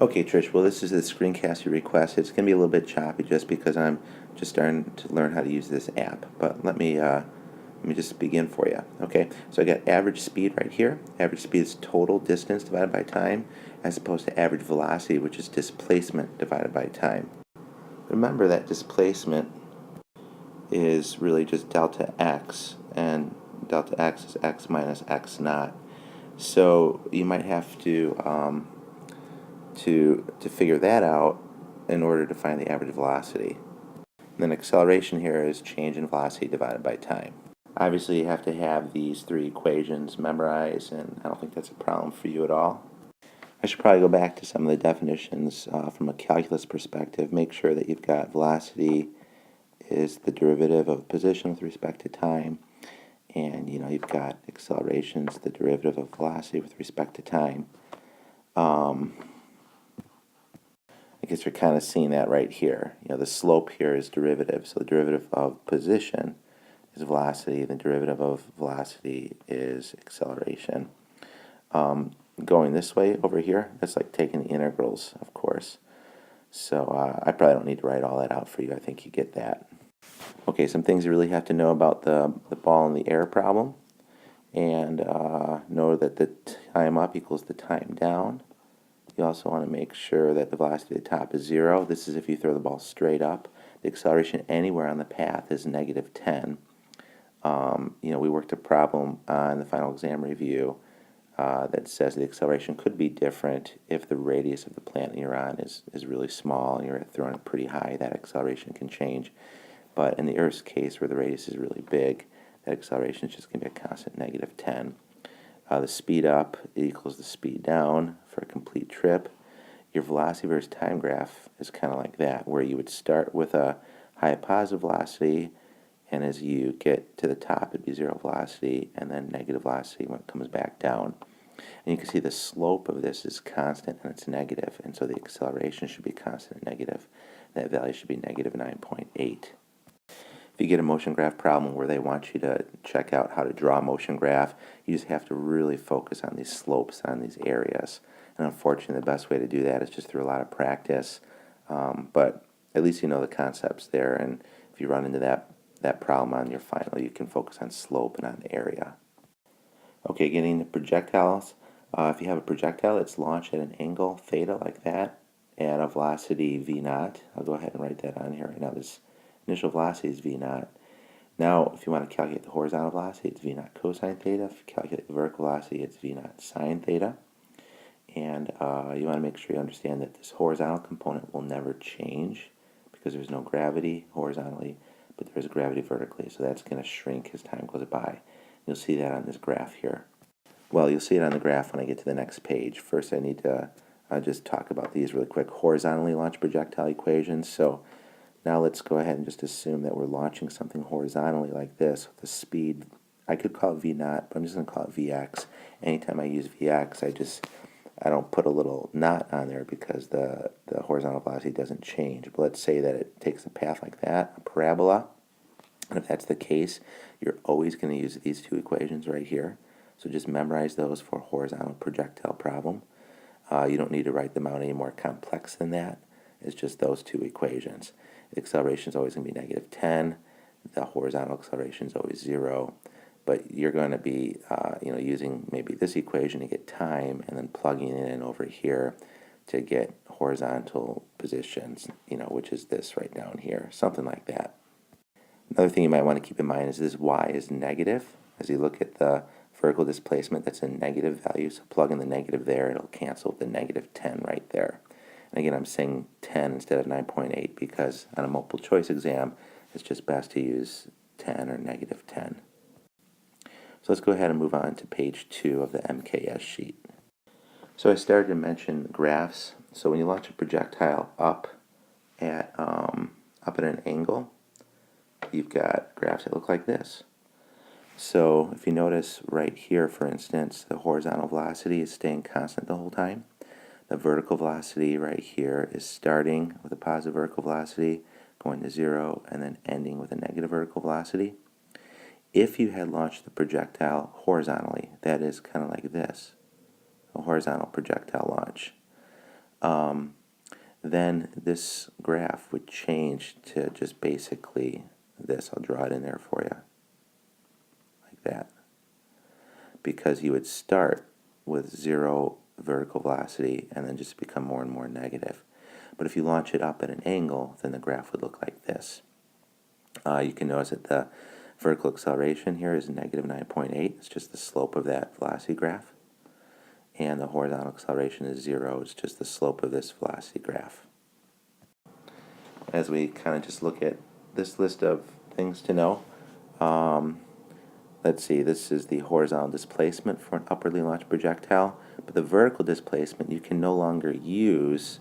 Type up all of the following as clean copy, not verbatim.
Okay, Trish, well, this is the screencast you requested. It's going to be a little bit choppy just because I'm just starting to learn how to use this app. But let me just begin for you. Okay, so I got average speed right here. Average speed is total distance divided by time, as opposed to average velocity, which is displacement divided by time. Remember that displacement is really just delta x, and delta x is x minus x naught. So you might have to figure that out in order to find the average velocity. And then acceleration here is change in velocity divided by time. Obviously, you have to have these three equations memorized, and I don't think that's a problem for you at all. I should probably go back to some of the definitions from a calculus perspective. Make sure that you've got velocity is the derivative of position with respect to time, and you've got accelerations, the derivative of velocity with respect to time. I guess you're kind of seeing that right here. The slope here is derivative, so the derivative of position is velocity, the derivative of velocity is acceleration. Going this way over here, that's like taking the integrals, of course. So I probably don't need to write all that out for you. I think you get that. Okay, some things you really have to know about the ball in the air problem. And know that the time up equals the time down. You also want to make sure that the velocity at the top is 0. This is if you throw the ball straight up. The acceleration anywhere on the path is negative 10. We worked a problem on the final exam review that says the acceleration could be different if the radius of the planet you're on is really small and you're throwing it pretty high. That acceleration can change. But in the Earth's case, where the radius is really big, that acceleration is just going to be a constant negative 10. The speed up equals the speed down for a complete trip. Your velocity versus time graph is kind of like that, where you would start with a high positive velocity, and as you get to the top, it'd be 0 velocity, and then negative velocity when it comes back down. And you can see the slope of this is constant, and it's negative, and so the acceleration should be constant and negative. That value should be negative 9.8. If you get a motion graph problem where they want you to check out how to draw a motion graph, you just have to really focus on these slopes on these areas. And unfortunately, the best way to do that is just through a lot of practice. But at least you know the concepts there, and if you run into that problem on your final, you can focus on slope and on the area. Okay, getting the projectiles. If you have a projectile, it's launched at an angle theta like that, at a velocity v naught. I'll go ahead and write that on here right now. This initial velocity is v naught. Now, if you want to calculate the horizontal velocity, it's v naught cosine theta. If you calculate the vertical velocity, it's v naught sine theta. And you want to make sure you understand that this horizontal component will never change because there's no gravity horizontally, but there is gravity vertically, so that's going to shrink as time goes by. You'll see that on this graph here. Well, you'll see it on the graph when I get to the next page. First, I need to just talk about these really quick. Horizontally launched projectile equations. So now let's go ahead and just assume that we're launching something horizontally like this with the speed. I could call it v naught, but I'm just going to call it vx. Anytime I use vx, I don't put a little knot on there because the horizontal velocity doesn't change. But let's say that it takes a path like that, a parabola. And if that's the case, you're always going to use these two equations right here. So just memorize those for a horizontal projectile problem. You don't need to write them out any more complex than that. It's just those two equations. The acceleration is always going to be negative 10. The horizontal acceleration is always 0. But you're going to be using maybe this equation to get time and then plugging it in over here to get horizontal positions, which is this right down here, something like that. Another thing you might want to keep in mind is this y is negative. As you look at the vertical displacement, that's a negative value, so plug in the negative there, it'll cancel with the negative 10 right there. And again, I'm saying 10 instead of 9.8 because on a multiple choice exam, it's just best to use 10 or negative 10. So let's go ahead and move on to page 2 of the MKS sheet. So I started to mention graphs. So when you launch a projectile up at an angle, you've got graphs that look like this. So if you notice right here, for instance, the horizontal velocity is staying constant the whole time. The vertical velocity right here is starting with a positive vertical velocity, going to 0, and then ending with a negative vertical velocity. If you had launched the projectile horizontally, that is kind of like this, a horizontal projectile launch, then this graph would change to just basically this. I'll draw it in there for you, like that. Because you would start with 0 vertical velocity and then just become more and more negative. But if you launch it up at an angle, then the graph would look like this. You can notice that the vertical acceleration here is negative 9.8. It's just the slope of that velocity graph. And the horizontal acceleration is 0. It's just the slope of this velocity graph. As we kind of just look at this list of things to know, let's see, this is the horizontal displacement for an upwardly launched projectile, but the vertical displacement, you can no longer use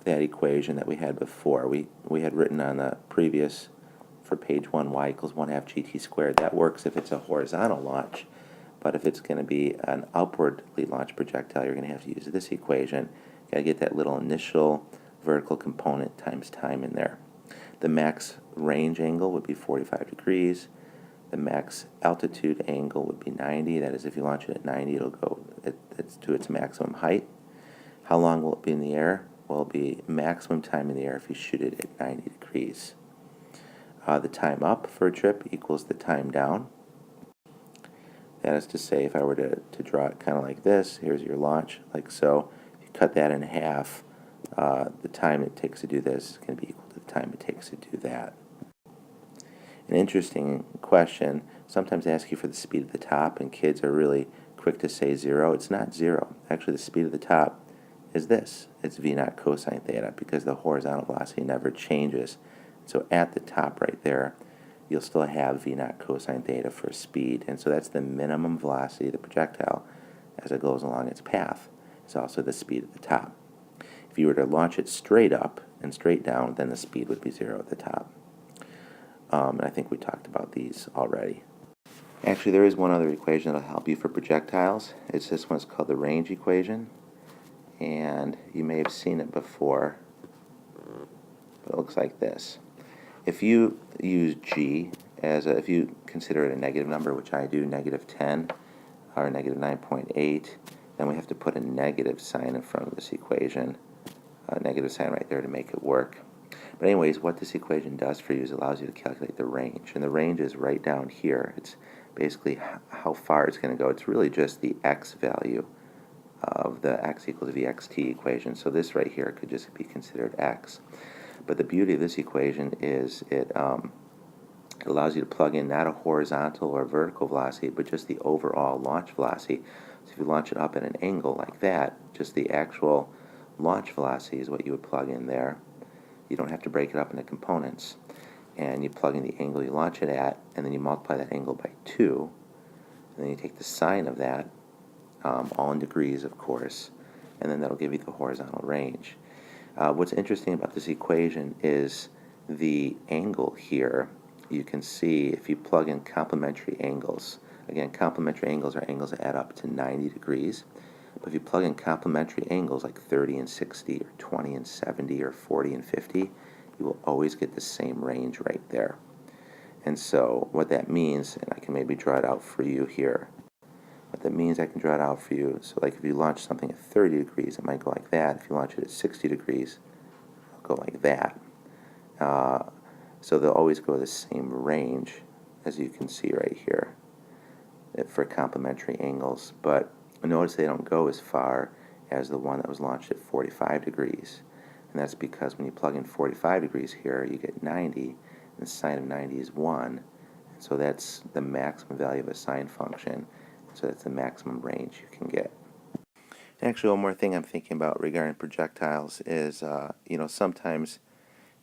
that equation that we had before. We had written on the previous, for page 1, y equals 1/2 gt squared. That works if it's a horizontal launch, but if it's going to be an upwardly launched projectile, you're going to have to use this equation. You got to get that little initial vertical component times time in there. The max range angle would be 45 degrees. The max altitude angle would be 90. That is, if you launch it at 90, it'll go it's to its maximum height. How long will it be in the air? Well, it'll be maximum time in the air if you shoot it at 90 degrees. The time up for a trip equals the time down. That is to say, if I were to draw it kind of like this, here's your launch, like so. If you cut that in half, the time it takes to do this is going to be equal to the time it takes to do that. An interesting question, sometimes they ask you for the speed of the top, and kids are really quick to say 0. It's not 0. Actually, the speed of the top is this. It's v naught cosine theta, because the horizontal velocity never changes. So at the top right there, you'll still have v naught cosine theta for speed. And so that's the minimum velocity of the projectile as it goes along its path. It's also the speed at the top. If you were to launch it straight up and straight down, then the speed would be 0 at the top. And I think we talked about these already. Actually, there is one other equation that will help you for projectiles. It's this one. It's called the range equation. And you may have seen it before, but it looks like this. If you use g as if you consider it a negative number, which I do, negative 10 or negative 9.8, then we have to put a negative sign in front of this equation, a negative sign right there to make it work. But anyways, what this equation does for you is allows you to calculate the range. And the range is right down here. It's basically how far it's going to go. It's really just the x value of the x equals vxt equation. So this right here could just be considered x. But the beauty of this equation is it allows you to plug in not a horizontal or vertical velocity, but just the overall launch velocity. So if you launch it up at an angle like that, just the actual launch velocity is what you would plug in there. You don't have to break it up into components. And you plug in the angle you launch it at, and then you multiply that angle by 2. And then you take the sine of that, all in degrees, of course, and then that'll give you the horizontal range. What's interesting about this equation is the angle here. You can see if you plug in complementary angles. Again, complementary angles are angles that add up to 90 degrees. But if you plug in complementary angles like 30 and 60 or 20 and 70 or 40 and 50, you will always get the same range right there. And so what that means, and I can maybe draw it out for you here. What that means, I can draw it out for you. So like if you launch something at 30 degrees, it might go like that. If you launch it at 60 degrees, it'll go like that. So they'll always go the same range, as you can see right here, for complementary angles. But notice they don't go as far as the one that was launched at 45 degrees. And that's because when you plug in 45 degrees here, you get 90, and the sine of 90 is 1. And so that's the maximum value of a sine function. So that's the maximum range you can get. Actually, one more thing I'm thinking about regarding projectiles is, sometimes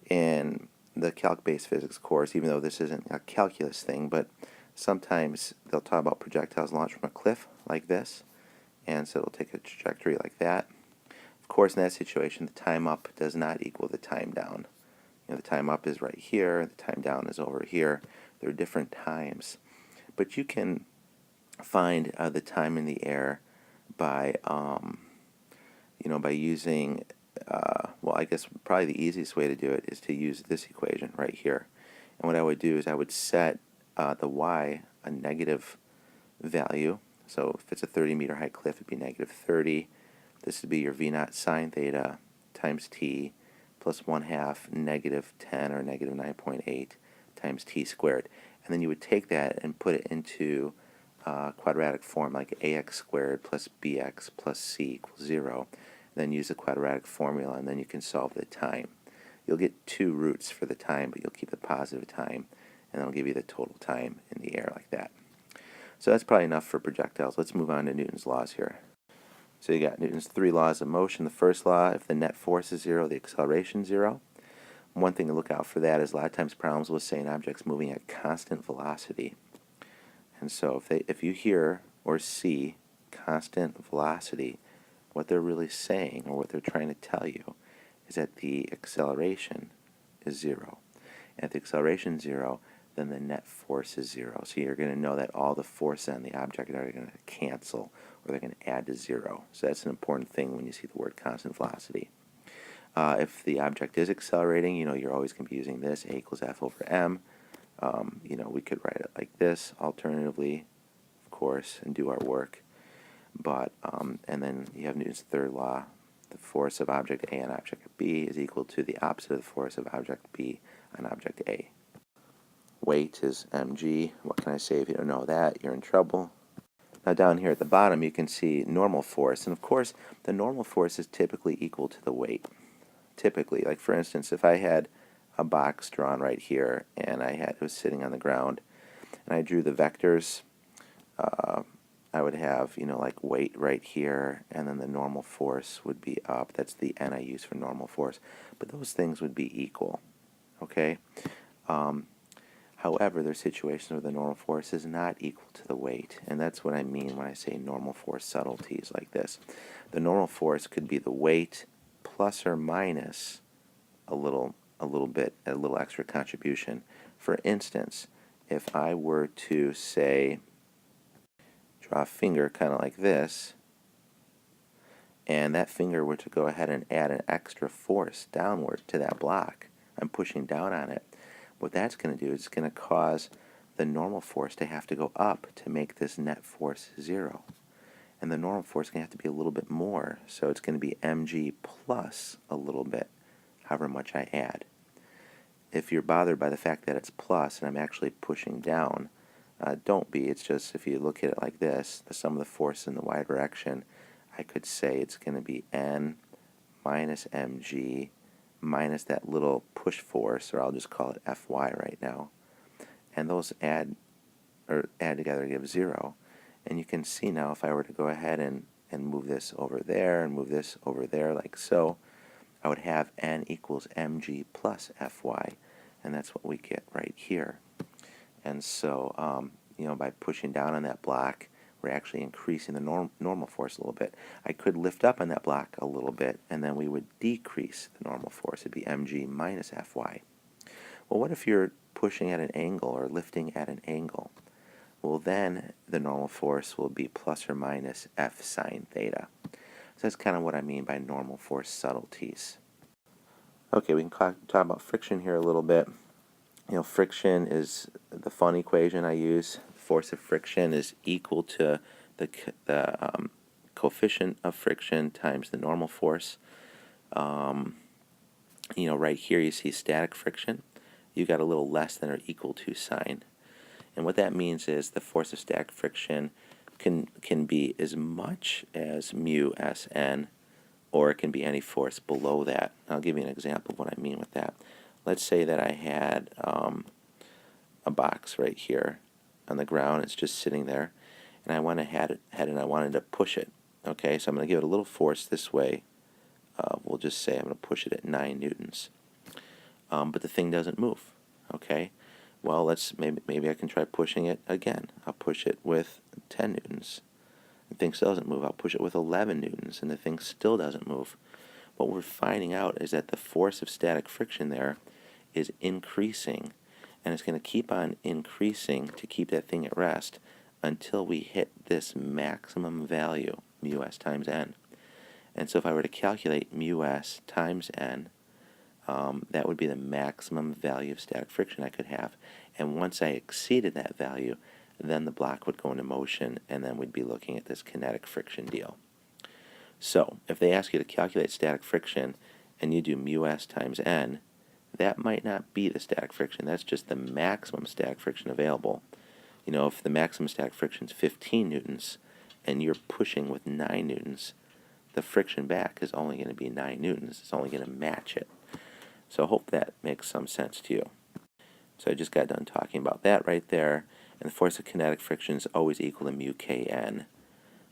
in the calc-based physics course, even though this isn't a calculus thing, but sometimes they'll talk about projectiles launched from a cliff like this, and so it'll take a trajectory like that. Of course, in that situation, the time up does not equal the time down. The time up is right here, the time down is over here. There are different times. But you can find the time in the air by, by using, I guess probably the easiest way to do it is to use this equation right here. And what I would do is I would set the y a negative value. So if it's a 30-meter high cliff, it'd be negative 30. This would be your v naught sine theta, times t plus 1/2 negative 10 or negative 9.8 times t squared. And then you would take that and put it into quadratic form, like ax squared plus bx plus c equals 0. Then use the quadratic formula, and then you can solve the time. You'll get 2 roots for the time, but you'll keep the positive time, and that'll give you the total time in the air like that. So that's probably enough for projectiles. Let's move on to Newton's laws here. So you got Newton's 3 laws of motion. The first law, if the net force is 0, the acceleration is 0. One thing to look out for that is a lot of times problems will say an object's moving at constant velocity. And so if you hear or see constant velocity, what they're really saying, or what they're trying to tell you, is that the acceleration is 0. And if the acceleration is 0, then the net force is 0. So you're going to know that all the forces on the object are going to cancel, or they're going to add to 0. So that's an important thing when you see the word constant velocity. If the object is accelerating, you're always going to be using this, a equals f over m. We could write it like this, alternatively, of course, and do our work. But, and then you have Newton's third law. The force of object A on object B is equal to the opposite of the force of object B on object A. Weight is mg. What can I say if you don't know that? You're in trouble. Now down here at the bottom you can see normal force. And of course, the normal force is typically equal to the weight. Typically, like for instance, if I had a box drawn right here and it was sitting on the ground, and I drew the vectors, I would have, like weight right here, and then the normal force would be up. That's the n I use for normal force. But those things would be equal, okay? However, there are situations where the normal force is not equal to the weight, and that's what I mean when I say normal force subtleties like this. The normal force could be the weight plus or minus a little extra contribution. For instance, if I were to say, draw a finger kind of like this, and that finger were to go ahead and add an extra force downward to that block, I'm pushing down on it, what that's going to do is it's going to cause the normal force to have to go up to make this net force 0. And the normal force is going to have to be a little bit more, so it's going to be mg plus a little bit, however much I add. If you're bothered by the fact that it's plus and I'm actually pushing down, don't be. It's just, if you look at it like this, the sum of the force in the y direction, I could say it's going to be n minus mg minus that little push force, or I'll just call it Fy right now. And those add together to give 0. And you can see now, if I were to go ahead and move this over there and move this over there like so, I would have n equals mg plus Fy, and that's what we get right here. And so, by pushing down on that block, we're actually increasing the normal force a little bit. I could lift up on that block a little bit, and then we would decrease the normal force. It'd be mg minus Fy. Well, what if you're pushing at an angle or lifting at an angle? Well, then the normal force will be plus or minus F sine theta. So that's kind of what I mean by normal force subtleties. Okay, we can talk about friction here a little bit. Friction is the fun equation I use. The force of friction is equal to the coefficient of friction times the normal force. Right here you see static friction. You got a little less than or equal to sign. And what that means is the force of static friction can be as much as mu Sn, or it can be any force below that. I'll give you an example of what I mean with that. Let's say that I had a box right here on the ground. It's just sitting there, and I went ahead and I wanted to push it. Okay, so I'm going to give it a little force this way. We'll just say I'm going to push it at 9 newtons. But the thing doesn't move. Okay, well, maybe I can try pushing it again. I'll push it with 10 newtons. The thing still doesn't move. I'll push it with 11 newtons, and the thing still doesn't move. What we're finding out is that the force of static friction there is increasing, and it's going to keep on increasing to keep that thing at rest until we hit this maximum value, mu s times n. And so if I were to calculate mu s times n, that would be the maximum value of static friction I could have. And once I exceeded that value, then the block would go into motion, and then we'd be looking at this kinetic friction deal. So if they ask you to calculate static friction and you do mu s times n, that might not be the static friction. That's just the maximum static friction available. You know, if the maximum static friction is 15 newtons and you're pushing with 9 newtons, the friction back is only going to be 9 newtons. It's only going to match it. So I hope that makes some sense to you. So I just got done talking about that right there. And the force of kinetic friction is always equal to mu kn.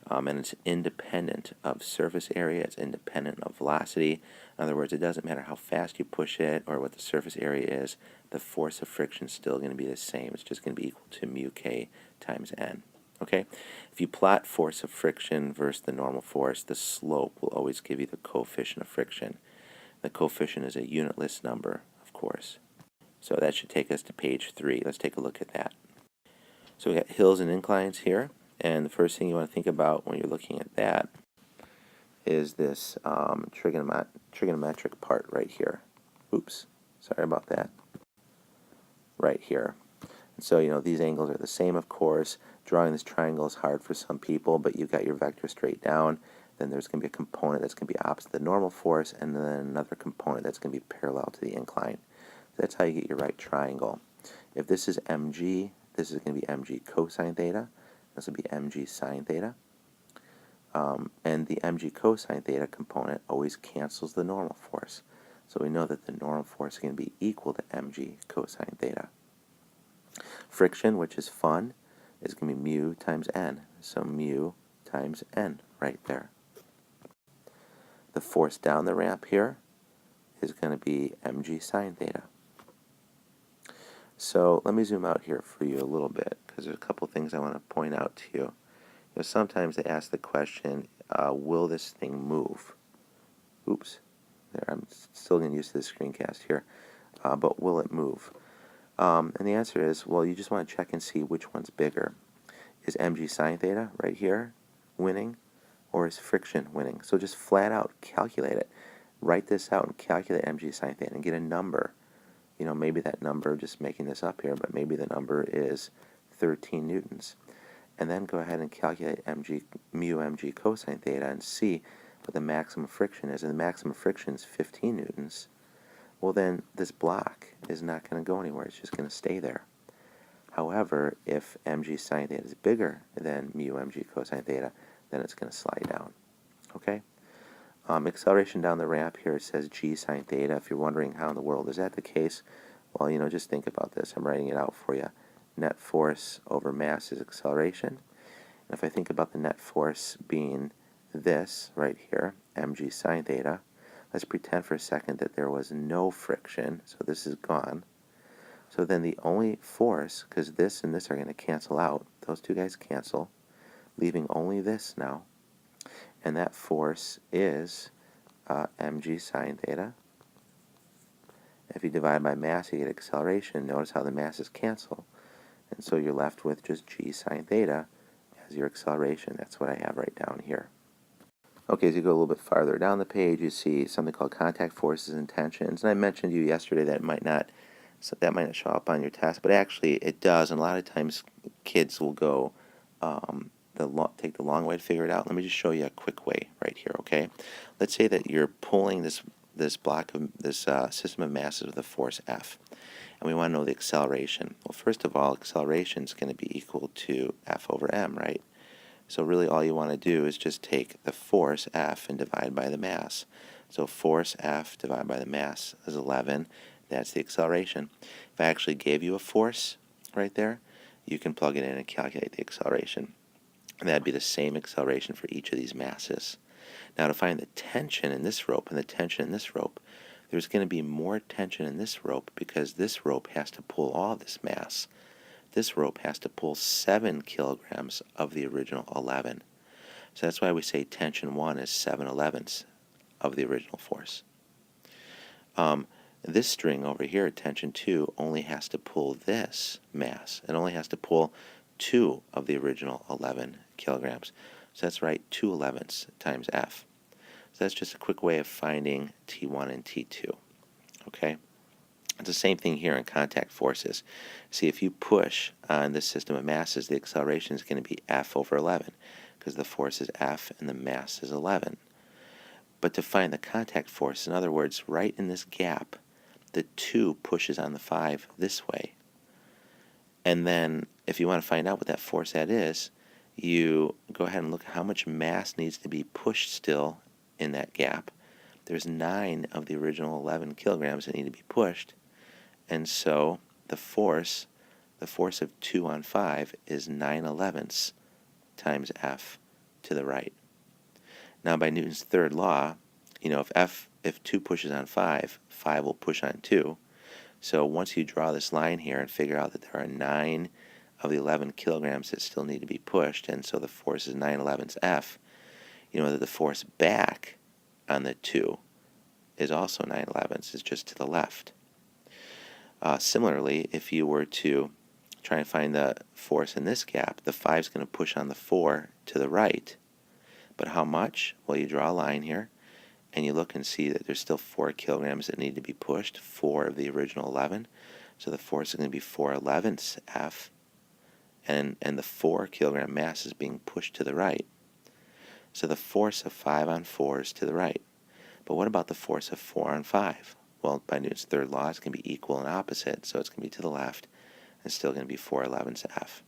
And it's independent of surface area. It's independent of velocity. In other words, it doesn't matter how fast you push it or what the surface area is. The force of friction is still going to be the same. It's just going to be equal to mu k times n. Okay? If you plot force of friction versus the normal force, the slope will always give you the coefficient of friction. The coefficient is a unitless number, of course. So that should take us to page 3. Let's take a look at that. So we got hills and inclines here. And the first thing you want to think about when you're looking at that is this trigonometric part right here. Oops, sorry about that. Right here. And so, you know, these angles are the same, of course. Drawing this triangle is hard for some people, but you've got your vector straight down. Then there's going to be a component that's going to be opposite the normal force, and then another component that's going to be parallel to the incline. So that's how you get your right triangle. If this is mg, this is going to be mg cosine theta. This will be mg sine theta. And the mg cosine theta component always cancels the normal force. So we know that the normal force is going to be equal to mg cosine theta. Friction, which is fun, is going to be mu times n. So mu times n right there. The force down the ramp here is going to be mg sine theta. So let me zoom out here for you a little bit, because there's a couple things I want to point out to you. You know, sometimes they ask the question, will this thing move? Oops, there, I'm still getting used to the screencast here. But will it move? And the answer is, well, you just want to check and see which one's bigger. Is mg sine theta right here winning, or is friction winning? So just flat out calculate it. Write this out and calculate mg sine theta and get a number. You know, maybe that number, just making this up here, but maybe the number is 13 newtons. And then go ahead and calculate mu mg cosine theta and see what the maximum friction is. And the maximum friction is 15 newtons. Well, then this block is not going to go anywhere. It's just going to stay there. However, if mg sine theta is bigger than mu mg cosine theta, then it's going to slide down. Okay? Acceleration down the ramp here, it says g sine theta. If you're wondering how in the world is that the case, well, you know, just think about this. I'm writing it out for you. Net force over mass is acceleration. And if I think about the net force being this right here, mg sine theta, let's pretend for a second that there was no friction, so this is gone. So then the only force, because this and this are going to cancel out, those two guys cancel, leaving only this now. And that force is mg sine theta. If you divide by mass, you get acceleration. Notice how the masses cancel. And so you're left with just g sine theta as your acceleration. That's what I have right down here. Okay, as you go a little bit farther down the page, you see something called contact forces and tensions. And I mentioned to you yesterday that might not show up on your test, but actually it does. And a lot of times kids will go take the long way to figure it out. Let me just show you a quick way right here, okay? Let's say that you're pulling this block of this system of masses with a force F, and we want to know the acceleration. Well, first of all, acceleration is going to be equal to F over m, right? So really all you want to do is just take the force F and divide by the mass. So force F divided by the mass is 11. That's the acceleration. If I actually gave you a force right there, you can plug it in and calculate the acceleration. And that'd be the same acceleration for each of these masses. Now to find the tension in this rope and the tension in this rope, there's going to be more tension in this rope because this rope has to pull all this mass. This rope has to pull 7 kilograms of the original 11. So that's why we say tension 1 is 7/11ths of the original force. This string over here, tension 2, only has to pull this mass. It only has to pull 2 of the original 11 kilograms. So that's right, 2/11ths times F. So that's just a quick way of finding T1 and T2. Okay? It's the same thing here in contact forces. See, if you push on this system of masses, the acceleration is going to be F over 11 because the force is F and the mass is 11. But to find the contact force, in other words, right in this gap, the 2 pushes on the 5 this way. And then if you want to find out what that force that is, you go ahead and look at how much mass needs to be pushed still in that gap. There's 9 of the original 11 kilograms that need to be pushed. And so the force of 2 on 5 is 9/11ths times F to the right. Now by Newton's third law, if 2 pushes on 5, 5 will push on 2. So once you draw this line here and figure out that there are 9 of the 11 kilograms that still need to be pushed, and so the force is 9/11ths F, you know that the force back on the 2 is also 9/11ths, it's just to the left. Similarly, if you were to try and find the force in this gap, the 5 is going to push on the 4 to the right. But how much? Well, you draw a line here, and you look and see that there's still 4 kilograms that need to be pushed, 4 of the original 11. So the force is going to be 4/11ths F, and the 4 kilogram mass is being pushed to the right. So the force of 5 on 4 is to the right. But what about the force of 4 on 5? Well, by Newton's third law, it's going to be equal and opposite, so it's going to be to the left, and still going to be 4/11ths F.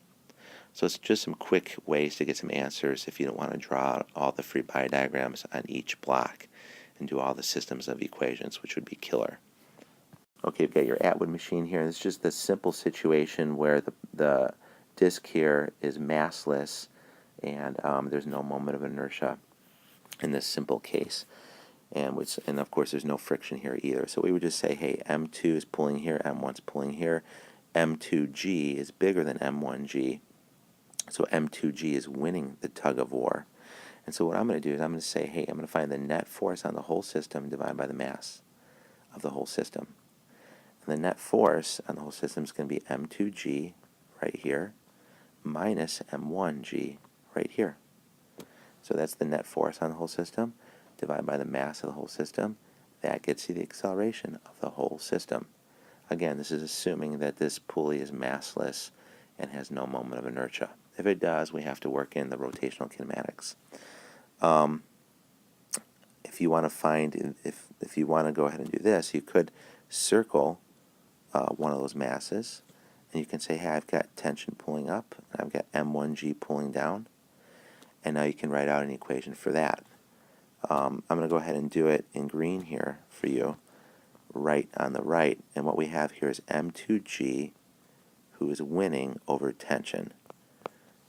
So it's just some quick ways to get some answers if you don't want to draw all the free body diagrams on each block and do all the systems of equations, which would be killer. Okay, you've got your Atwood machine here, and it's just the simple situation where the disk here is massless, and there's no moment of inertia in this simple case. And of course there's no friction here either. So we would just say, hey, M2 is pulling here, M1 is pulling here, M2G is bigger than M1G, so M2G is winning the tug of war. And so what I'm going to do is I'm going to say, hey, I'm going to find the net force on the whole system divided by the mass of the whole system. And the net force on the whole system is going to be M2G right here minus M1G right here. So that's the net force on the whole system divided by the mass of the whole system. That gets you the acceleration of the whole system. Again, this is assuming that this pulley is massless and has no moment of inertia. If it does, we have to work in the rotational kinematics. If you want to find, if you want to go ahead and do this, you could circle one of those masses, and you can say, hey, I've got tension pulling up, and I've got M1G pulling down, and now you can write out an equation for that. I'm going to go ahead and do it in green here for you, right on the right, and what we have here is M2G, who is winning over tension.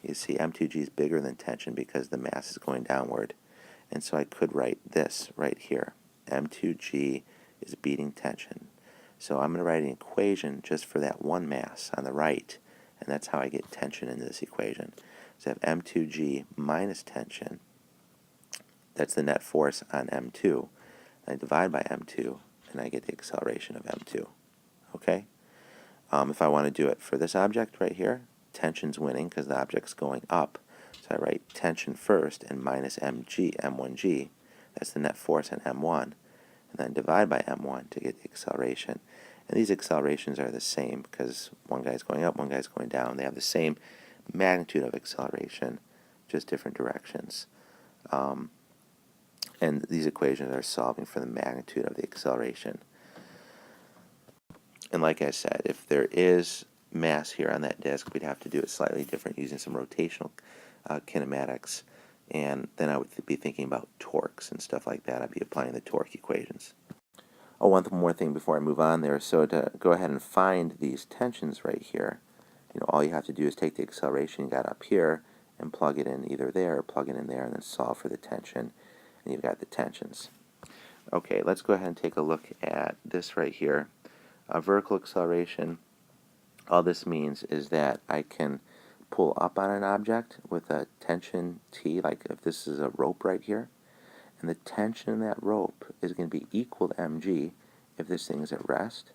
You see, M2G is bigger than tension because the mass is going downward, and so I could write this right here. M2G is beating tension. So I'm going to write an equation just for that one mass on the right, and that's how I get tension into this equation. So I have M2G minus tension. That's the net force on M2. I divide by M2, and I get the acceleration of M2. Okay? If I want to do it for this object right here, tension's winning because the object's going up. So I write tension first and minus M1G. That's the net force on M1. And then divide by M1 to get the acceleration. And these accelerations are the same because one guy's going up, one guy's going down. They have the same magnitude of acceleration, just different directions. And these equations are solving for the magnitude of the acceleration. And like I said, if there is mass here on that disk, we'd have to do it slightly different using some rotational kinematics. And then I would be thinking about torques and stuff like that. I'd be applying the torque equations. Oh, one more thing before I move on there. So to go ahead and find these tensions right here, all you have to do is take the acceleration you got up here and plug it in either there or plug it in there and then solve for the tension. And you've got the tensions. Okay, let's go ahead and take a look at this right here. Vertical acceleration, all this means is that I can pull up on an object with a tension T, like if this is a rope right here, and the tension in that rope is going to be equal to mg if this thing is at rest,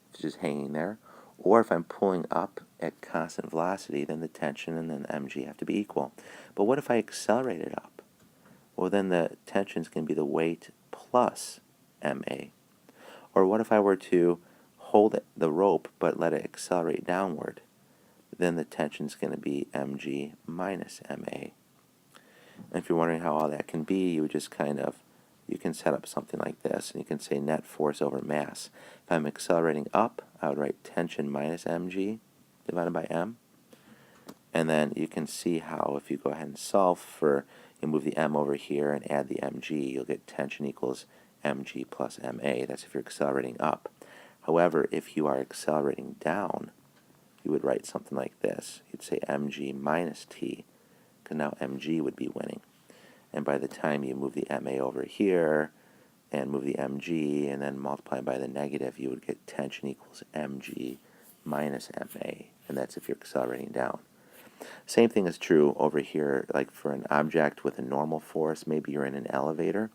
if it's just hanging there, or if I'm pulling up at constant velocity, then the tension and then mg have to be equal. But what if I accelerate it up? Well, then the tension is going to be the weight plus ma. Or what if I were to hold the rope but let it accelerate downward? Then the tension is going to be mg minus ma. And if you're wondering how all that can be, you would just kind of you can set up something like this, and you can say net force over mass. If I'm accelerating up, I would write tension minus mg divided by m. And then you can see how if you go ahead and solve for, you move the m over here and add the mg, you'll get tension equals mg plus ma. That's if you're accelerating up. However, if you are accelerating down, you would write something like this. You'd say mg minus t, because now mg would be winning. And by the time you move the ma over here and move the mg and then multiply by the negative, you would get tension equals mg minus ma. And that's if you're accelerating down. Same thing is true over here, like for an object with a normal force. Maybe you're in an elevator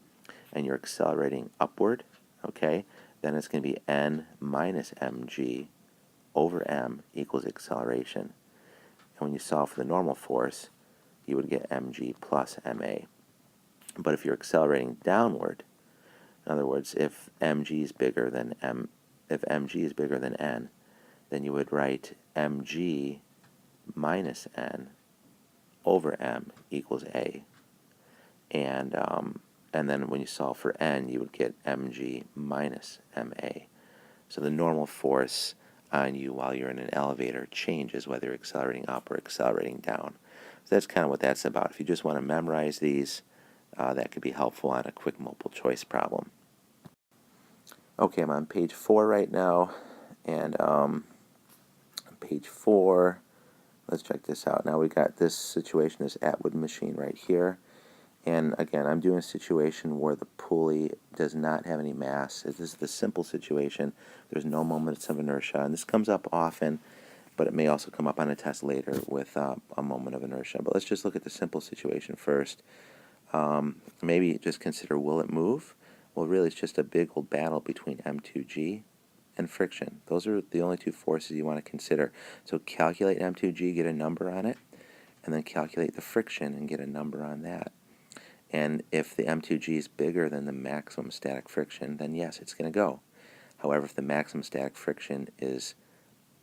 and you're accelerating upward, okay? Then it's going to be n minus mg over m equals acceleration. And when you solve for the normal force, you would get mg plus ma. But if you're accelerating downward, in other words, if mg is bigger than n, then you would write mg minus n over m equals a. And then when you solve for n, you would get mg minus ma. So the normal force on you while you're in an elevator changes whether you're accelerating up or accelerating down. So that's kind of what that's about. If you just want to memorize these, that could be helpful on a quick multiple choice problem. Okay, I'm on page 4 right now, and on page 4, let's check this out. Now we got this situation, this Atwood machine right here. And again, I'm doing a situation where the pulley does not have any mass. This is the simple situation. There's no moments of inertia. And this comes up often, but it may also come up on a test later with a moment of inertia. But let's just look at the simple situation first. Maybe just consider, will it move? Well, really, it's just a big old battle between M2G and friction. Those are the only two forces you want to consider. So calculate M2G, get a number on it, and then calculate the friction and get a number on that. And if the M2G is bigger than the maximum static friction, then yes, it's going to go. However, if the maximum static friction is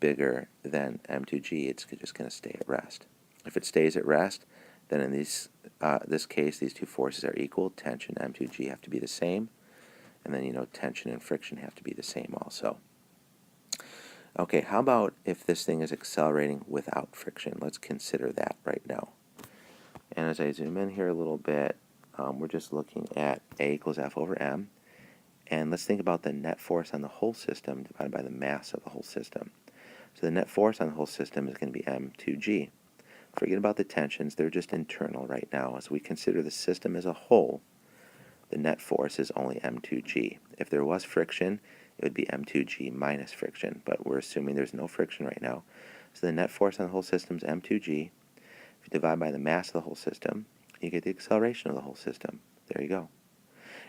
bigger than M2G, it's just going to stay at rest. If it stays at rest, then in this case, these two forces are equal. Tension and M2G have to be the same. And then, tension and friction have to be the same also. Okay, how about if this thing is accelerating without friction? Let's consider that right now. And as I zoom in here a little bit, we're just looking at A equals F over M. And let's think about the net force on the whole system divided by the mass of the whole system. So the net force on the whole system is going to be M2G. Forget about the tensions. They're just internal right now. As we consider the system as a whole, the net force is only M2G. If there was friction, it would be M2G minus friction. But we're assuming there's no friction right now. So the net force on the whole system is M2G. If you divide by the mass of the whole system, you get the acceleration of the whole system. There you go.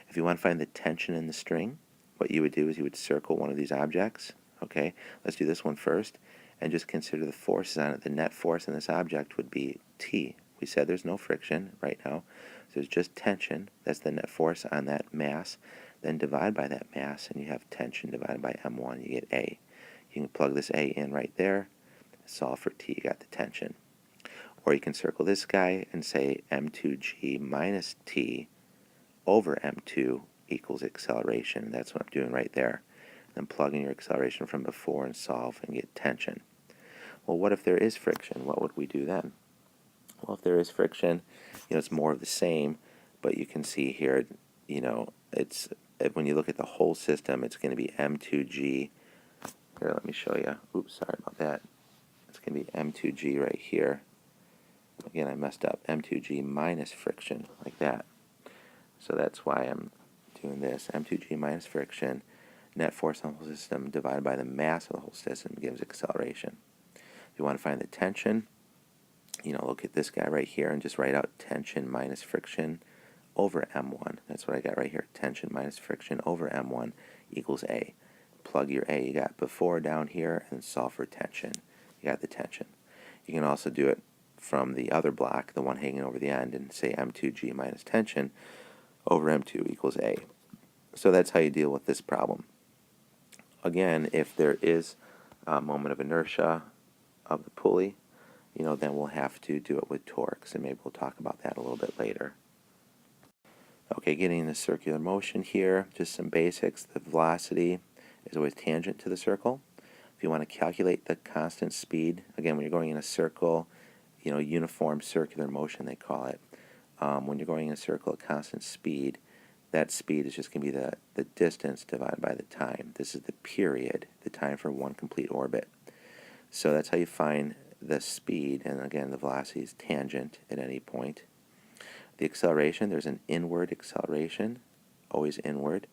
If you want to find the tension in the string, what you would do is you would circle one of these objects. Okay, let's do this one first, and just consider the forces on it. The net force on this object would be T. We said there's no friction right now, so there's just tension. That's the net force on that mass. Then divide by that mass, and you have tension divided by M1. You get A. You can plug this A in right there, solve for T. You got the tension. Or you can circle this guy and say M2G minus T over M2 equals acceleration. That's what I'm doing right there. Then plug in your acceleration from before and solve and get tension. Well, what if there is friction? What would we do then? Well, if there is friction, it's more of the same, but you can see here, it's when you look at the whole system, it's going to be M2G. Here, let me show you. Oops, sorry about that. It's going to be M2G right here. Again, I messed up. M2G minus friction, like that. So that's why I'm doing this. M2G minus friction, net force on the whole system divided by the mass of the whole system gives acceleration. If you want to find the tension, look at this guy right here and just write out tension minus friction over M1. That's what I got right here. Tension minus friction over M1 equals A. Plug your A you got before down here and solve for tension. You got the tension. You can also do it from the other block, the one hanging over the end, and say M2G minus tension over M2 equals A. So that's how you deal with this problem. Again, if there is a moment of inertia of the pulley, then we'll have to do it with torques, and maybe we'll talk about that a little bit later. Okay, getting the circular motion here, just some basics. The velocity is always tangent to the circle. If you want to calculate the constant speed, again, when you're going in a circle, uniform circular motion, they call it. When you're going in a circle at constant speed, that speed is just going to be the distance divided by the time. This is the period, the time for one complete orbit. So that's how you find the speed, and again, the velocity is tangent at any point. The acceleration, there's an inward acceleration, always inward,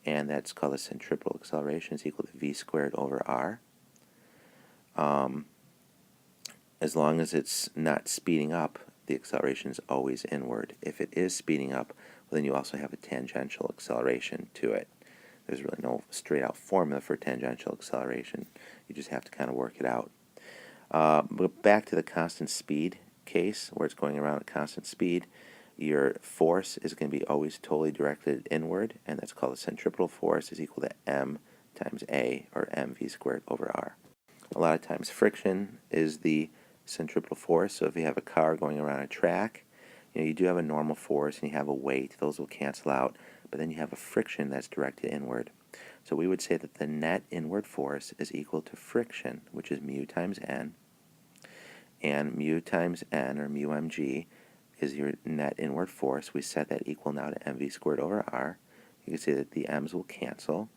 and that's called the centripetal acceleration. It's equal to v squared over r. As long as it's not speeding up, the acceleration is always inward. If it is speeding up, well, then you also have a tangential acceleration to it. There's really no straight-out formula for tangential acceleration. You just have to kind of work it out. But back to the constant speed case, where it's going around at constant speed, your force is going to be always totally directed inward, and that's called the centripetal force, is equal to m times a, or mv squared over r. A lot of times friction is the centripetal force, so if you have a car going around a track, you do have a normal force and you have a weight. Those will cancel out, but then you have a friction that's directed inward. So we would say that the net inward force is equal to friction, which is mu times n, and mu times n, or mu mg, is your net inward force. We set that equal now to mv squared over r. You can see that the m's will cancel,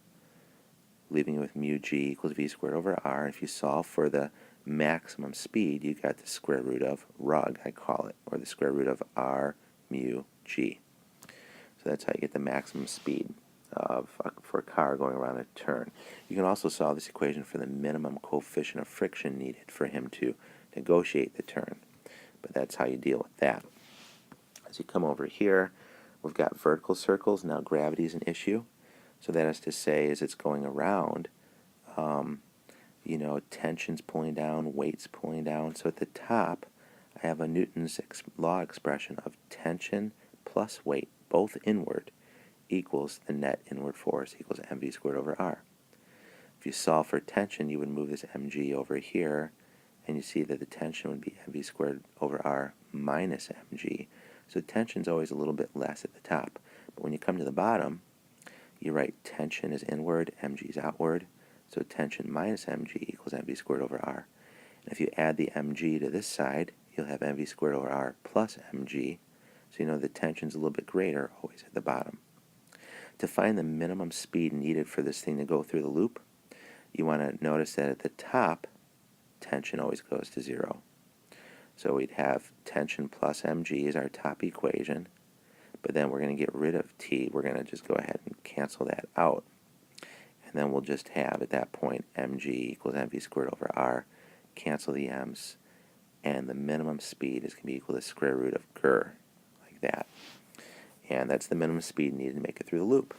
leaving you with mu g equals v squared over r. If you solve for the maximum speed, you got the square root of rug, I call it, or the square root of r mu g. So that's how you get the maximum speed for a car going around a turn. You can also solve this equation for the minimum coefficient of friction needed for him to negotiate the turn. But that's how you deal with that. As you come over here, we've got vertical circles. Now gravity is an issue. So that is to say, as it's going around, tension's pulling down, weight's pulling down. So at the top, I have a Newton's law expression of tension plus weight, both inward, equals the net inward force equals mv squared over r. If you solve for tension, you would move this mg over here, and you see that the tension would be mv squared over r minus mg. So tension's always a little bit less at the top. But when you come to the bottom, you write tension is inward, mg is outward, so tension minus mg equals mv squared over r. And if you add the mg to this side, you'll have mv squared over r plus mg, so you know the tension's a little bit greater always at the bottom. To find the minimum speed needed for this thing to go through the loop, you want to notice that at the top, tension always goes to 0. So we'd have tension plus mg is our top equation, but then we're going to get rid of t. We're going to just go ahead and cancel that out. And then we'll just have, at that point, mg equals mv squared over r, cancel the m's, and the minimum speed is going to be equal to the square root of g, like that. And that's the minimum speed needed to make it through the loop.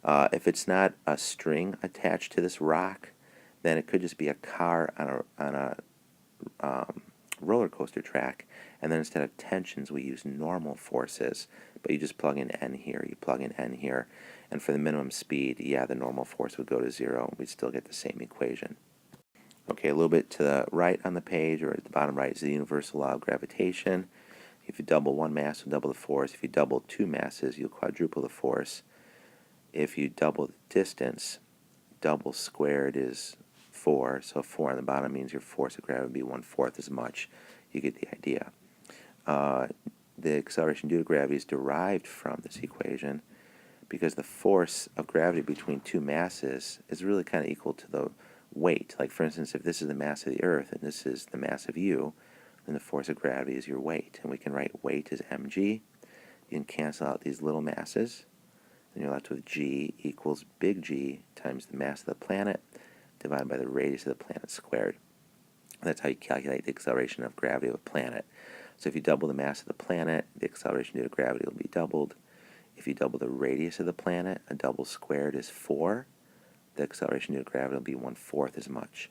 If it's not a string attached to this rock, then it could just be a car on a roller coaster track, and then instead of tensions we use normal forces, but you just plug in n here, you plug in n here, and for the minimum speed, yeah, the normal force would go to 0, and we'd still get the same equation. Okay, a little bit to the right on the page, or at the bottom right, is the universal law of gravitation. If you double one mass, you'll double the force. If you double two masses, you'll quadruple the force. If you double the distance, double squared is 4, so 4 on the bottom means your force of gravity would be 1/4 as much. You get the idea. The acceleration due to gravity is derived from this equation because the force of gravity between two masses is really kind of equal to the weight. Like, for instance, if this is the mass of the Earth and this is the mass of you, then the force of gravity is your weight. And we can write weight as mg. You can cancel out these little masses, and you're left with g equals big G times the mass of the planet divided by the radius of the planet squared. That's how you calculate the acceleration of gravity of a planet. So if you double the mass of the planet, the acceleration due to gravity will be doubled. If you double the radius of the planet, a double squared is 4. The acceleration due to gravity will be 1/4 as much.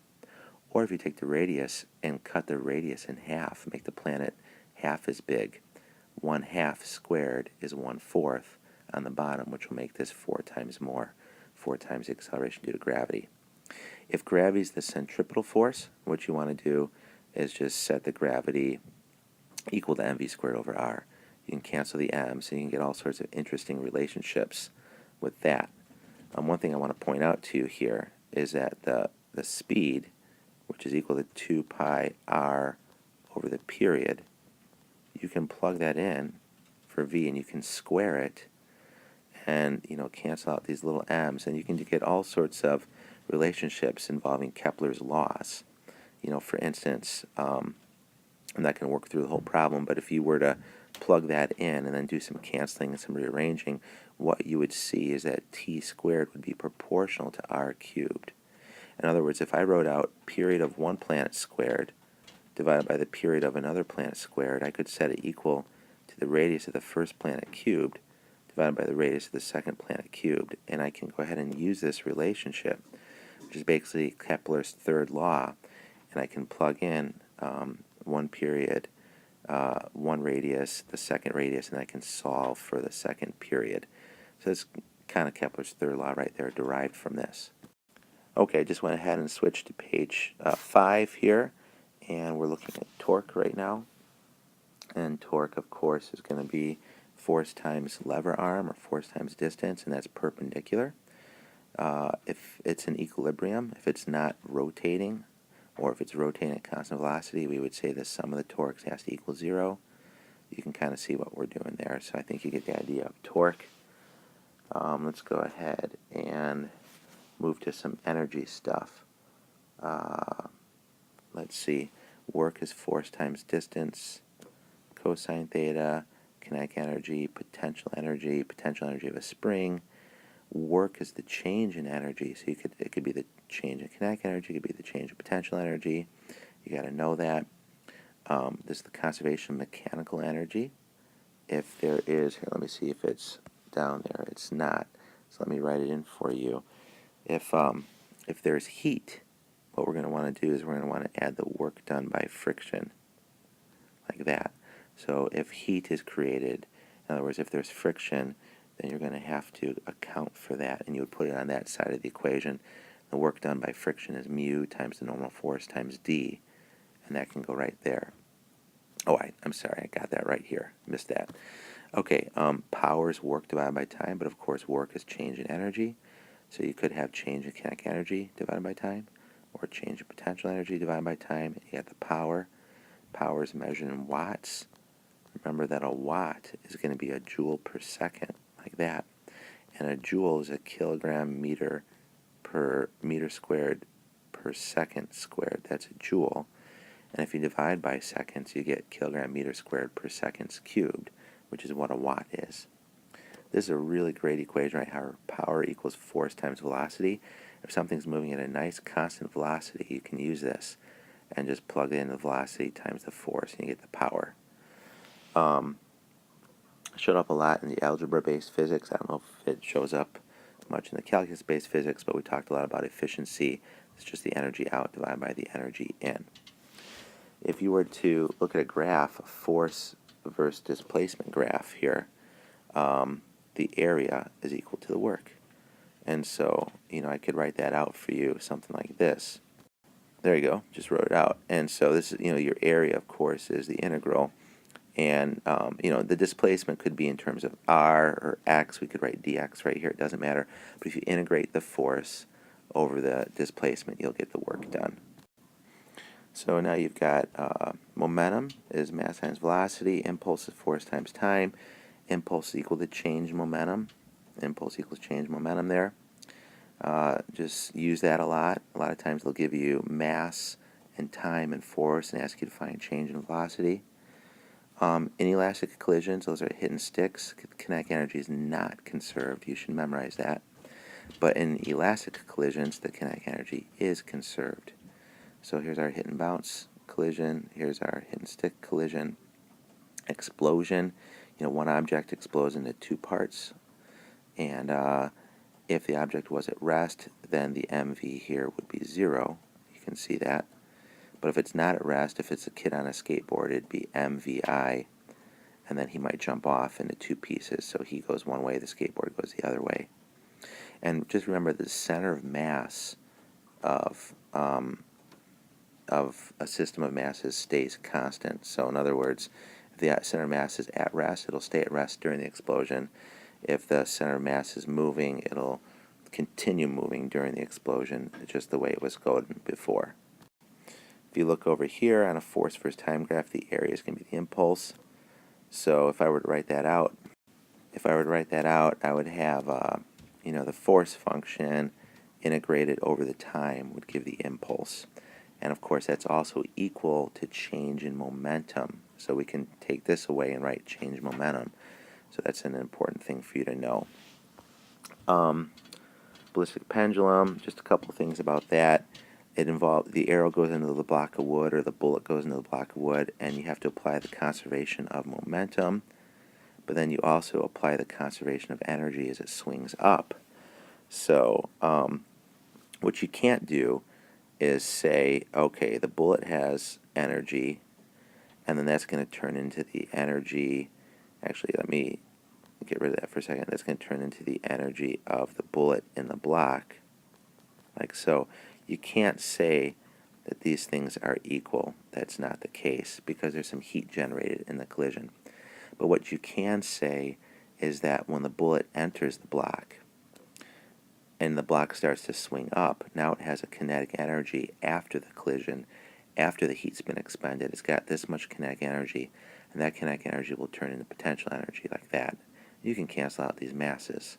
Or if you take the radius and cut the radius in half, make the planet half as big, 1/2 squared is 1/4 on the bottom, which will make this 4 times more, 4 times the acceleration due to gravity. If gravity is the centripetal force, what you want to do is just set the gravity equal to mv squared over r. You can cancel the m's, and you can get all sorts of interesting relationships with that. One thing I want to point out to you here is that the speed, which is equal to 2 pi r over the period, you can plug that in for v, and you can square it and cancel out these little m's, and you can get all sorts of relationships involving Kepler's laws. For instance, I'm not going to work through the whole problem, but if you were to plug that in and then do some canceling and some rearranging, what you would see is that t squared would be proportional to r cubed. In other words, if I wrote out period of one planet squared divided by the period of another planet squared, I could set it equal to the radius of the first planet cubed divided by the radius of the second planet cubed, and I can go ahead and use this relationship, which is basically Kepler's third law, and I can plug in one period, one radius, the second radius, and I can solve for the second period. So that's kind of Kepler's third law right there, derived from this. Okay, I just went ahead and switched to page 5 here, and we're looking at torque right now. And torque, of course, is going to be force times lever arm, or force times distance, and that's perpendicular. If it's in equilibrium, if it's not rotating, or if it's rotating at constant velocity, we would say the sum of the torques has to equal 0. You can kind of see what we're doing there, so I think you get the idea of torque. Let's go ahead and move to some energy stuff. Let's see. Work is force times distance, cosine theta, kinetic energy, potential energy of a spring. Work is the change in energy, so it could be the change in kinetic energy, it could be the change in potential energy. You got to know that. This is the conservation of mechanical energy. If there is, here, let me see if it's down there. It's not, so let me write it in for you. If there's heat, what we're going to want to do is we're going to want to add the work done by friction, like that. So if heat is created, in other words, if there's friction, then you're going to have to account for that, and you would put it on that side of the equation. The work done by friction is mu times the normal force times d, and that can go right there. Oh, I'm sorry, I got that right here. Missed that. Okay, power is work divided by time, but of course work is change in energy. So you could have change in kinetic energy divided by time, or change in potential energy divided by time. You got the power. Power is measured in watts. Remember that a watt is going to be a joule per second, like that. And a joule is a kilogram meter per meter squared per second squared. That's a joule. And if you divide by seconds, you get kilogram meter squared per seconds cubed, which is what a watt is. This is a really great equation, right? How power equals force times velocity. If something's moving at a nice constant velocity, you can use this and just plug in the velocity times the force, and you get the power. Showed up a lot in the algebra-based physics. I don't know if it shows up much in the calculus-based physics, but we talked a lot about efficiency. It's just the energy out divided by the energy in. If you were to look at a graph, a force versus displacement graph here, the area is equal to the work. And so, I could write that out for you, something like this. There you go, just wrote it out. And so this is, your area, of course, is the integral. And, the displacement could be in terms of r or x. We could write dx right here. It doesn't matter. But if you integrate the force over the displacement, you'll get the work done. So now you've got momentum is mass times velocity. Impulse is force times time. Impulse is equal to change momentum. Impulse equals change momentum there. Just use that a lot. A lot of times they'll give you mass and time and force and ask you to find change in velocity. Inelastic collisions, those are hidden sticks. Kinetic energy is not conserved. You should memorize that. But in elastic collisions, the kinetic energy is conserved. So here's our hit and bounce collision. Here's our hit and stick collision. Explosion, one object explodes into two parts. And if the object was at rest, then the MV here would be 0. You can see that. But if it's not at rest, if it's a kid on a skateboard, it'd be MVI, and then he might jump off into two pieces. So he goes one way, the skateboard goes the other way. And just remember, the center of mass of a system of masses stays constant. So in other words, If the center of mass is at rest, it'll stay at rest during the explosion. If the center of mass is moving, it'll continue moving during the explosion, just the way it was going before. If you look over here on a force versus time graph, the area is going to be the impulse. So if I were to write that out, I would have the force function integrated over the time would give the impulse. And of course that's also equal to change in momentum. So we can take this away and write change momentum. So that's an important thing for you to know. Ballistic pendulum, just a couple things about that. It involves the arrow goes into the block of wood, or the bullet goes into the block of wood, and you have to apply the conservation of momentum, but then you also apply the conservation of energy as it swings up. So what you can't do is say, okay, the bullet has energy, and then that's going to turn into the energy. Actually, let me get rid of that for a second. That's going to turn into the energy of the bullet in the block, like so. You can't say that these things are equal. That's not the case, because there's some heat generated in the collision. But what you can say is that when the bullet enters the block and the block starts to swing up, now it has a kinetic energy after the collision, after the heat's been expended. It's got this much kinetic energy, and that kinetic energy will turn into potential energy like that. You can cancel out these masses,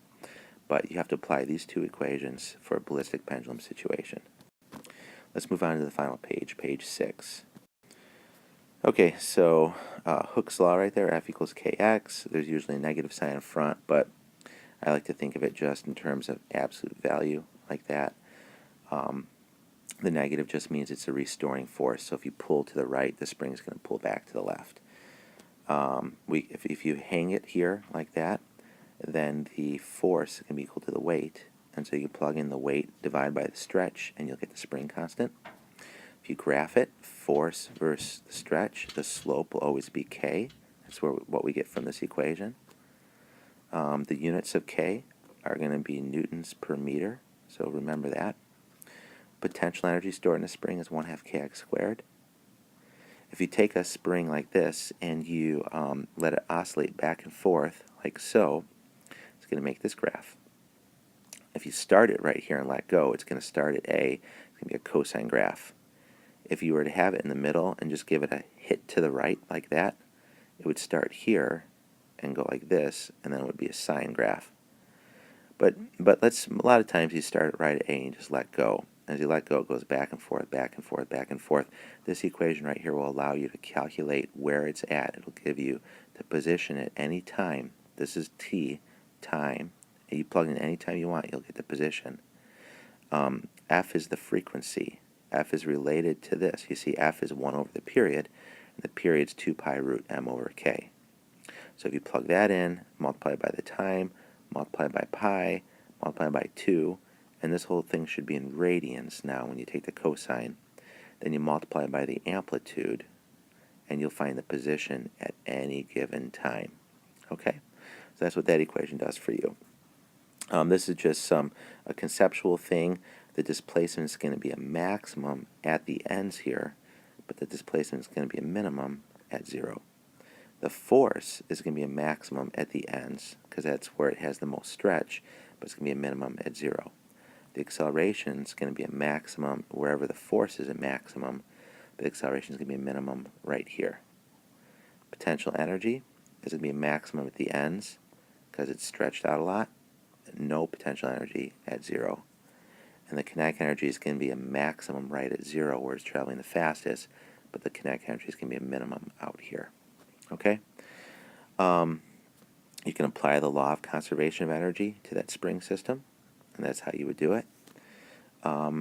but you have to apply these two equations for a ballistic pendulum situation. Let's move on to the final page, page 6. Okay, so Hooke's law right there, F equals kx. There's usually a negative sign in front, but I like to think of it just in terms of absolute value, like that. The negative just means it's a restoring force. So if you pull to the right, the spring is going to pull back to the left. If you hang it here like that, then the force can be equal to the weight. And so you can plug in the weight, divide by the stretch, and you'll get the spring constant. If you graph it, force versus the stretch, the slope will always be k. That's what we get from this equation. The units of k are going to be newtons per meter, so remember that. Potential energy stored in a spring is 1/2 kx squared. If you take a spring like this and you let it oscillate back and forth like so, it's going to make this graph. If you start it right here and let go, it's going to start at A. It's going to be a cosine graph. If you were to have it in the middle and just give it a hit to the right like that, it would start here and go like this, and then it would be a sine graph. But a lot of times you start it right at A and just let go. As you let go, it goes back and forth, back and forth, back and forth. This equation right here will allow you to calculate where it's at. It'll give you the position at any time. This is t, time. And you plug in any time you want, you'll get the position. F is the frequency. F is related to this. You see, F is 1 over the period, and the period's 2 pi root m over k. So if you plug that in, multiply by the time, multiply by pi, multiply by 2, and this whole thing should be in radians now when you take the cosine. Then you multiply by the amplitude, and you'll find the position at any given time. Okay? So that's what that equation does for you. This is just a conceptual thing. The displacement is going to be a maximum at the ends here, but the displacement is going to be a minimum at 0. The force is going to be a maximum at the ends, because that's where it has the most stretch, but it's going to be a minimum at 0. The acceleration is going to be a maximum wherever the force is a maximum. The acceleration is going to be a minimum right here. Potential energy is going to be a maximum at the ends, because it's stretched out a lot. No potential energy at 0. And the kinetic energy is going to be a maximum right at 0 where it's traveling the fastest, but the kinetic energy is going to be a minimum out here. Okay? You can apply the law of conservation of energy to that spring system, and that's how you would do it.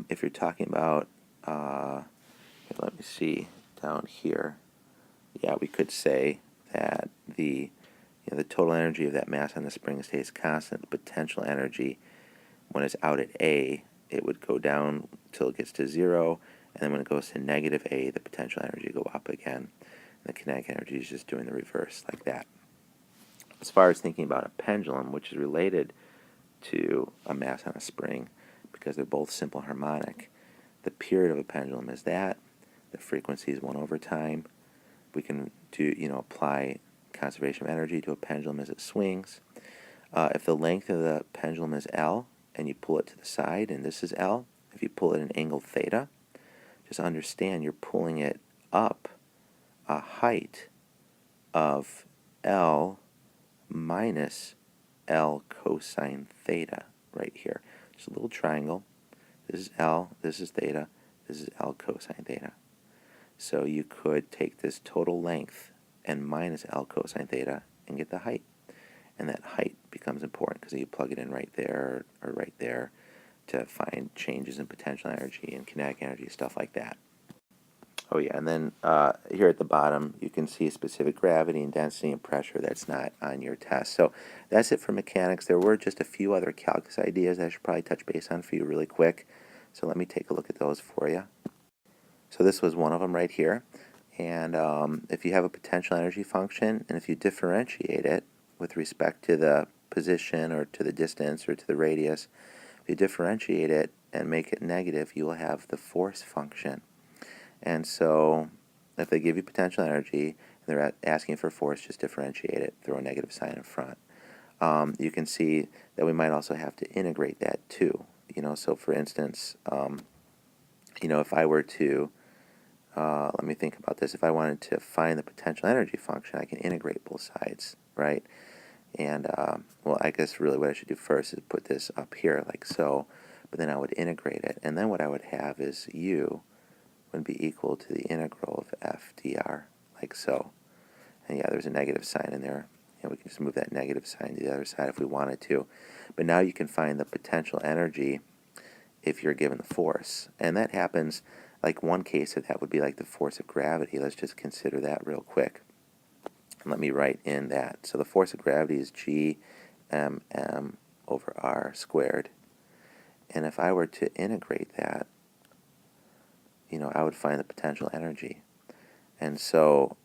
If you're talking about, let me see, down here, yeah, we could say that the total energy of that mass on the spring stays constant. The potential energy, when it's out at A, it would go down until it gets to 0, and then when it goes to negative A, the potential energy go up again. And the kinetic energy is just doing the reverse, like that. As far as thinking about a pendulum, which is related to a mass on a spring, because they're both simple harmonic, the period of a pendulum is that. The frequency is 1 over time. We can do, apply conservation of energy to a pendulum as it swings. If the length of the pendulum is L and you pull it to the side, and this is L, if you pull it at an angle theta, just understand you're pulling it up a height of L minus L cosine theta right here. Just a little triangle. This is L, this is theta, this is L cosine theta. So you could take this total length and minus L cosine theta and get the height. And that height becomes important because you plug it in right there or right there to find changes in potential energy and kinetic energy, stuff like that. Oh yeah, and then here at the bottom you can see specific gravity and density and pressure that's not on your test. So that's it for mechanics. There were just a few other calculus ideas I should probably touch base on for you really quick. So let me take a look at those for you. So this was one of them right here. And if you have a potential energy function and if you differentiate it with respect to the position or to the distance or to the radius, if you differentiate it and make it negative, you will have the force function. And so if they give you potential energy and they're asking for force, just differentiate it, throw a negative sign in front. You can see that we might also have to integrate that too. So for instance, if I were to, let me think about this. If I wanted to find the potential energy function, I can integrate both sides, right? And, well, I guess really what I should do first is put this up here like so, but then I would integrate it. And then what I would have is U would be equal to the integral of f dr, like so. And yeah, there's a negative sign in there. We can just move that negative sign to the other side if we wanted to. But now you can find the potential energy if you're given the force. And that happens, like one case of that would be like the force of gravity. Let's just consider that real quick. And let me write in that. So the force of gravity is G m over r squared. And if I were to integrate that, I would find the potential energy. And so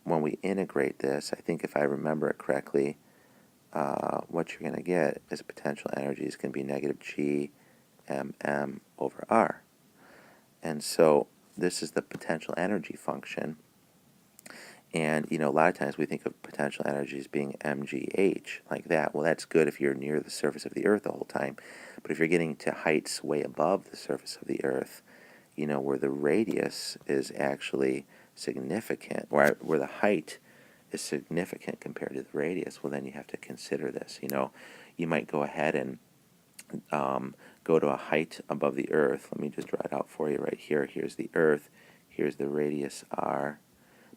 when we integrate this, I think if I remember it correctly, what you're going to get is potential energy is going to be negative G m over r. And so this is the potential energy function. And, a lot of times we think of potential energy as being mgh, like that. Well, that's good if you're near the surface of the Earth the whole time. But if you're getting to heights way above the surface of the Earth, where the radius is actually significant, where the height is significant compared to the radius, well, then you have to consider this. You might go ahead and go to a height above the Earth. Let me just draw it out for you right here. Here's the Earth. Here's the radius r.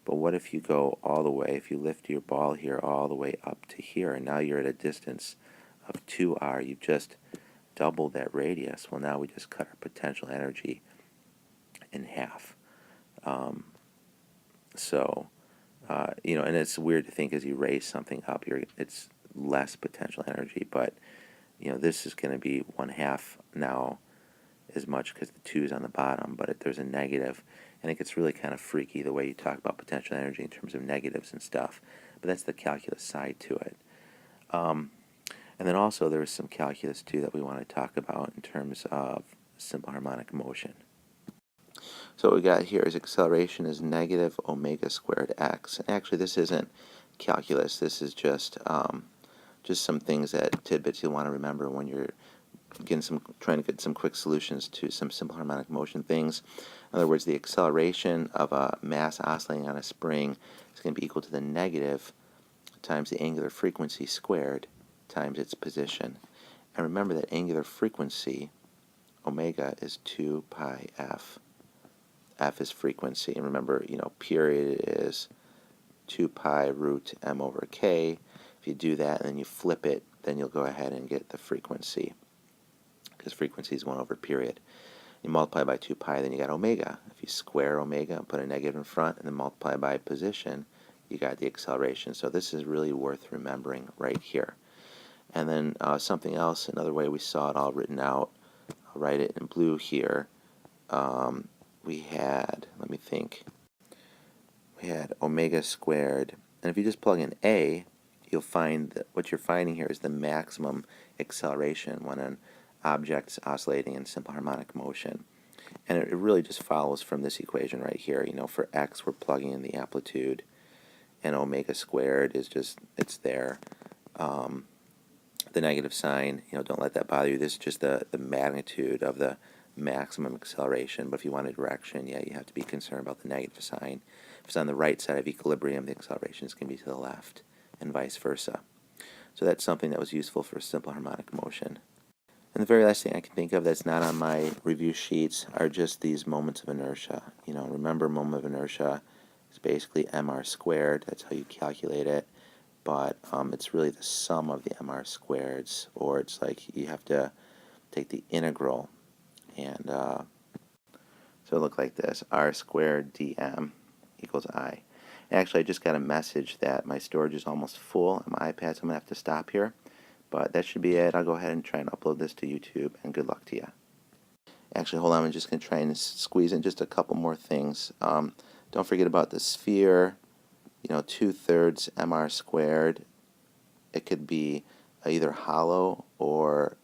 But what if you go all the way, if you lift your ball here all the way up to here, and now you're at a distance of 2r, you've just doubled that radius. Well, now we just cut our potential energy in half. And it's weird to think as you raise something up, it's less potential energy, but, this is going to be 1/2 now as much because the 2 is on the bottom, but there's a negative. And it gets really kind of freaky the way you talk about potential energy in terms of negatives and stuff. But that's the calculus side to it. And then also there was some calculus too that we want to talk about in terms of simple harmonic motion. So what we got here is acceleration is negative omega squared x. And actually this isn't calculus. This is just some things tidbits you'll want to remember when you're trying to get some quick solutions to some simple harmonic motion things. In other words, the acceleration of a mass oscillating on a spring is going to be equal to the negative times the angular frequency squared times its position. And remember that angular frequency, omega, is 2 pi f. F is frequency. And remember, period is 2 pi root m over k. If you do that and then you flip it, then you'll go ahead and get the frequency, because frequency is 1 over period. You multiply by 2 pi, then you got omega. If you square omega and put a negative in front and then multiply by position, you got the acceleration. So this is really worth remembering right here. And then something else, another way we saw it all written out, I'll write it in blue here. We had, let me think, we had omega squared. And if you just plug in A, you'll find that what you're finding here is the maximum acceleration when an object's oscillating in simple harmonic motion. And it really just follows from this equation right here. You know, for x, we're plugging in the amplitude, and omega squared is just, it's there. The negative sign, you know, don't let that bother you. This is just the magnitude of the maximum acceleration. But if you want a direction, yeah, you have to be concerned about the negative sign. If it's on the right side of equilibrium, the acceleration is going to be to the left, and vice versa. So that's something that was useful for simple harmonic motion. And the very last thing I can think of that's not on my review sheets are just these moments of inertia. You know, remember, moment of inertia is basically mr squared. That's how you calculate it. But it's really the sum of the mr squareds, or it's like you have to take the integral, and so it look like this: r squared dm equals I. And actually, I just got a message that my storage is almost full on my iPad, so I'm going to have to stop here. But that should be it. I'll go ahead and try and upload this to YouTube, and good luck to you. Actually, hold on. I'm just going to try and squeeze in just a couple more things. Don't forget about the sphere. You know, 2/3 mr squared. It could be either hollow or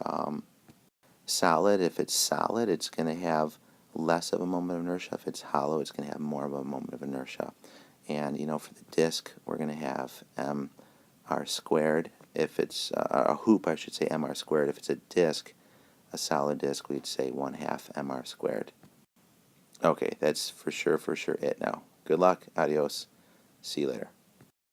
solid. If it's solid, it's going to have less of a moment of inertia. If it's hollow, it's going to have more of a moment of inertia. And, you know, for the disk, we're going to have mr squared. If it's a hoop, I should say mr squared. If it's a disk, a solid disk, we'd say 1/2 mr squared. Okay, that's for sure it now. Good luck. Adios. See you later.